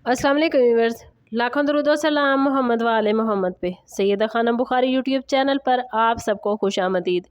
अस्सलाम वालेकुम व्यूअर्स, लाखों दरूद व सलाम मोहम्मद वाले मोहम्मद पे। सैयदा खानम बुखारी यूट्यूब चैनल पर आप सबको खुशामदीद।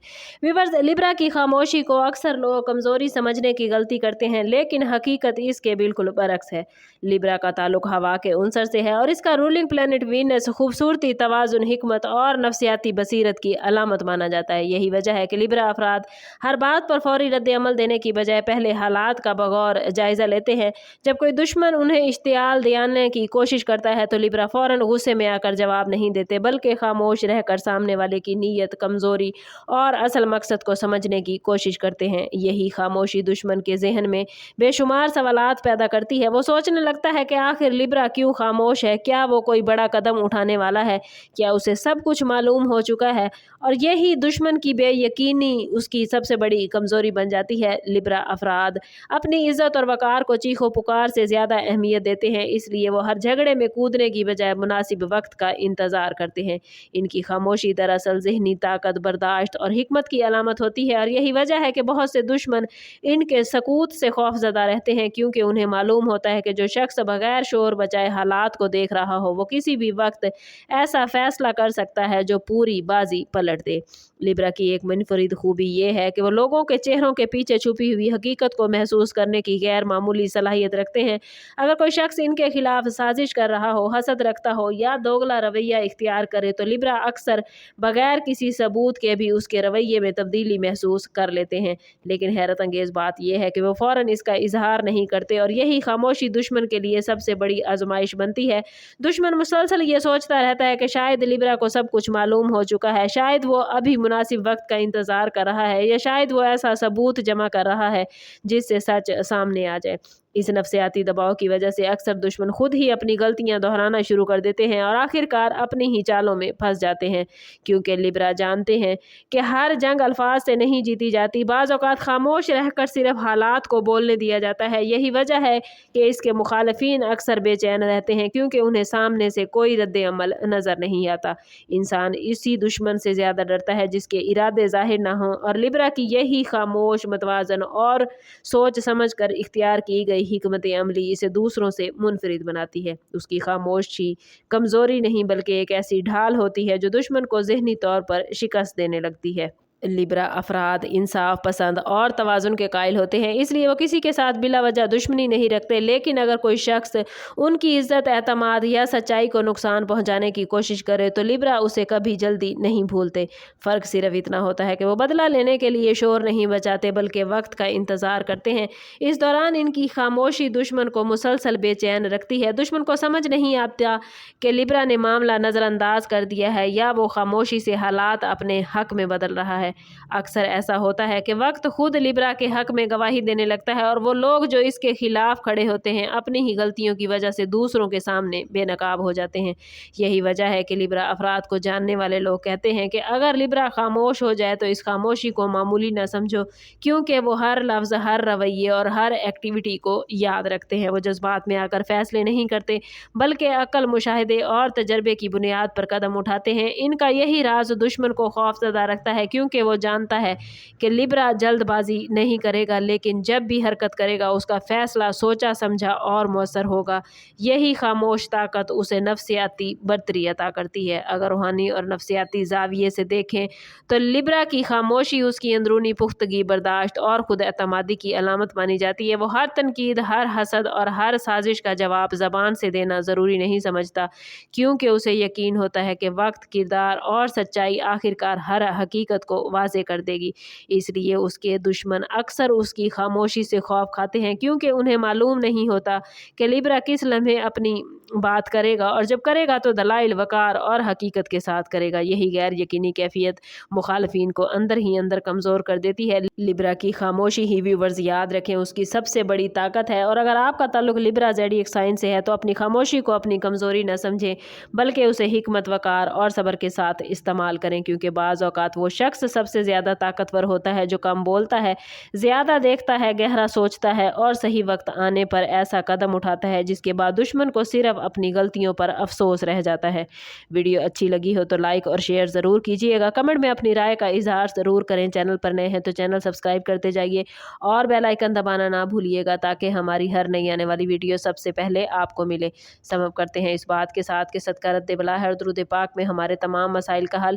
व्यूअर्स, लिब्रा की खामोशी को अक्सर लोग कमज़ोरी समझने की गलती करते हैं, लेकिन हकीकत इसके बिल्कुल बरक्स है। लिब्रा का ताल्लुक हवा के उनसर से है और इसका रूलिंग प्लैनेट वीनस खूबसूरती, तवाज़ुन, हिकमत और नफ्सियाती बसीरत की अलामत माना जाता है। यही वजह है कि लिब्रा अफराद हर बात पर फौरी रद्द अमल देने की बजाय पहले हालात का बगौर जायज़ा लेते हैं। जब कोई दुश्मन उन्हें इश्तियाल दिलाने की कोशिश करता है तो लिब्रा फौरन गुस्से में आकर जवाब नहीं देते, बल्कि खामोश रहकर सामने वाले की नीयत, कमज़ोरी और असल मकसद को समझने की कोशिश करते हैं। यही खामोशी दुश्मन के जहन में बेशुमार सवालात पैदा करती है। वो सोचने लगता है कि आखिर लिब्रा क्यों खामोश है, क्या वो कोई बड़ा कदम उठाने वाला है, क्या उसे सब कुछ मालूम हो चुका है। और यही दुश्मन की बेयकीनी उसकी सबसे बड़ी कमज़ोरी बन जाती है। लिब्रा अफराद अपनी इज़्ज़त और वक़ार को चीखो पुकार से ज़्यादा अहमियत देते हैं, इसलिए वो हर झगड़े में कूदने की बजाय मुनासिब वक्त का इंतज़ार करते हैं। इनकी खामोशी दरअसल ज़हनी ताकत, बर्दाश्त और हिकमत की अलामत होती है, और यही वजह है कि बहुत से दुश्मन इनके सकूत से खौफज़दा रहते हैं, क्योंकि उन्हें मालूम होता है कि जो शख्स बगैर शोर बचाए हालात को देख रहा हो, वो किसी भी वक्त ऐसा फैसला कर सकता है जो पूरी बाजी पलट दे। लिब्रा की एक मुनफरिद खूबी ये है कि वो लोगों के चेहरों के पीछे छुपी हुई हकीकत को महसूस करने की गैर मामूली सलाहियत रखते हैं। अगर कोई शख्स इनके खिलाफ साजिश कर रहा हो, हसद रखता हो या दोगला रवैया इख्तियार करे, तो लिब्रा अक्सर बगैर किसी सबूत के भी उसके रवैये में तब्दीली महसूस कर लेते हैं। लेकिन हैरत अंगेज़ बात यह है कि वो फ़ौरन इसका इजहार नहीं करते, और यही खामोशी दुश्मन के लिए सबसे बड़ी आजमाइश बनती है। दुश्मन मुसलसल ये सोचता रहता है कि शायद लिब्रा को सब कुछ मालूम हो चुका है, शायद वो अभी मुनासिब वक्त का इंतज़ार कर रहा है, या शायद वो ऐसा सबूत जमा कर रहा है जिससे सच सामने आ जाए। इस नफ्सियाती दबाव की वजह से अक्सर दुश्मन खुद ही अपनी गलतियां दोहराना शुरू कर देते हैं और आखिरकार अपनी ही चालों में फंस जाते हैं, क्योंकि लिब्रा जानते हैं कि हर जंग अल्फाज से नहीं जीती जाती। बाज़ औक़ात खामोश रहकर सिर्फ हालात को बोलने दिया जाता है। यही वजह है कि इसके मुखालफिन अक्सर बेचैन रहते हैं, क्योंकि उन्हें सामने से कोई रद्द अमल नज़र नहीं आता। इंसान इसी दुश्मन से ज़्यादा डरता है जिसके इरादे ज़ाहिर ना हों, और लिब्रा की यही खामोश, मतवाज़न और सोच समझ कर इख्तियार की गई हिकमत अमली इसे दूसरों से मुनफरिद बनाती है। उसकी खामोशी कमज़ोरी नहीं, बल्कि एक ऐसी ढाल होती है जो दुश्मन को ज़हनी तौर पर शिकस्त देने लगती है। लिब्रा अफराद इंसाफ पसंद और तवाज़ुन के कायल होते हैं, इसलिए वो किसी के साथ बिला वजह दुश्मनी नहीं रखते। लेकिन अगर कोई शख्स उनकी इज़्ज़त, एतमाद या सच्चाई को नुकसान पहुंचाने की कोशिश करे तो लिब्रा उसे कभी जल्दी नहीं भूलते। फ़र्क सिर्फ इतना होता है कि वो बदला लेने के लिए शोर नहीं बचाते, बल्कि वक्त का इंतज़ार करते हैं। इस दौरान इनकी खामोशी दुश्मन को मुसलसल बेचैन रखती है। दुश्मन को समझ नहीं आता कि लिब्रा ने मामला नज़रअंदाज कर दिया है, या वो खामोशी से हालात अपने हक में बदल रहा है। अक्सर ऐसा होता है कि वक्त खुद लिब्रा के हक में गवाही देने लगता है, और वो लोग जो इसके खिलाफ खड़े होते हैं अपनी ही गलतियों की वजह से दूसरों के सामने बेनकाब हो जाते हैं। यही वजह है कि लिब्रा अफराद को जानने वाले लोग कहते हैं कि अगर लिब्रा खामोश हो जाए तो इस खामोशी को मामूली न समझो, क्योंकि वो हर लफ्ज़, हर रवैये और हर एक्टिविटी को याद रखते हैं। वो जज्बात में आकर फैसले नहीं करते, बल्कि अक्ल, मुशाहिदे और तजर्बे की बुनियाद पर कदम उठाते हैं। इनका यही राज दुश्मन को खौफज़दा रखता है, क्योंकि वो जानता है कि लिब्रा जल्दबाजी नहीं करेगा, लेकिन जब भी हरकत करेगा उसका फैसला सोचा समझा और मौसर होगा। यही खामोश ताकत उसे नफ्सियाती बर्तरी अता करती है। अगर रूहानी और नफ्सियाती जाविये से देखें तो लिब्रा की खामोशी उसकी अंदरूनी पुख्तगी, बर्दाश्त और खुद एतमादी की अलामत मानी जाती है। वो हर तनकीद, हर हसद और हर साजिश का जवाब ज़बान से देना ज़रूरी नहीं समझता, क्योंकि उसे यकीन होता है कि वक्त, किरदार और सच्चाई आखिरकार हर हकीकत को वाज़े कर देगी। इसलिए उसके दुश्मन अक्सर उसकी खामोशी से खौफ खाते हैं, क्योंकि उन्हें मालूम नहीं होता कि लिब्रा किस लम्हे अपनी बात करेगा, और जब करेगा तो दलाइल, वकार और हकीकत के साथ करेगा। यही गैर यकीनी कैफियत मुखालफिन को अंदर ही अंदर कमज़ोर कर देती है। लिब्रा की खामोशी ही, व्यूवर्स याद रखें, उसकी सबसे बड़ी ताकत है। और अगर आपका ताल्लुक लिब्रा ज़ोडिएक साइन से है तो अपनी खामोशी को अपनी कमज़ोरी न समझें, बल्कि उसे हिकमत, वकार और सब्र के साथ इस्तेमाल करें, क्योंकि बाज़ औक़ात वो शख्स सबसे ज़्यादा ताकतवर होता है जो कम बोलता है, ज़्यादा देखता है, गहरा सोचता है और सही वक्त आने पर ऐसा कदम उठाता है जिसके बाद दुश्मन को सिर्फ اپنی غلطیوں پر افسوس رہ جاتا ہے۔ ویڈیو اچھی لگی ہو تو لائک اور شیئر ضرور کیجیے گا، کمنٹ میں اپنی رائے کا اظہار ضرور کریں۔ چینل پر نئے ہیں تو چینل سبسکرائب کرتے جائیے اور بیل آئیکن دبانا نہ بھولیے گا تاکہ ہماری ہر نئی آنے والی ویڈیو سب سے پہلے آپ کو ملے۔ سم اب کرتے ہیں اس بات کے ساتھ کہ صدقہ رد بلا ہے اور درود پاک میں ہمارے تمام مسائل کا حل۔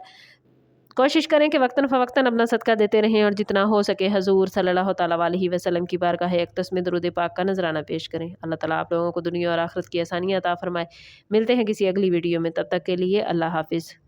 کوشش کریں کہ وقتاً فوقتاً اپنا صدقہ دیتے رہیں اور جتنا ہو سکے حضور صلی اللہ تعالیٰ علیہ وسلم کی بارگاہ اقدس میں درود پاک کا نذرانہ پیش کریں۔ اللہ تعالیٰ آپ لوگوں کو دنیا اور آخرت کی آسانیاں عطا فرمائے۔ ملتے ہیں کسی اگلی ویڈیو میں، تب تک کے لیے اللہ حافظ۔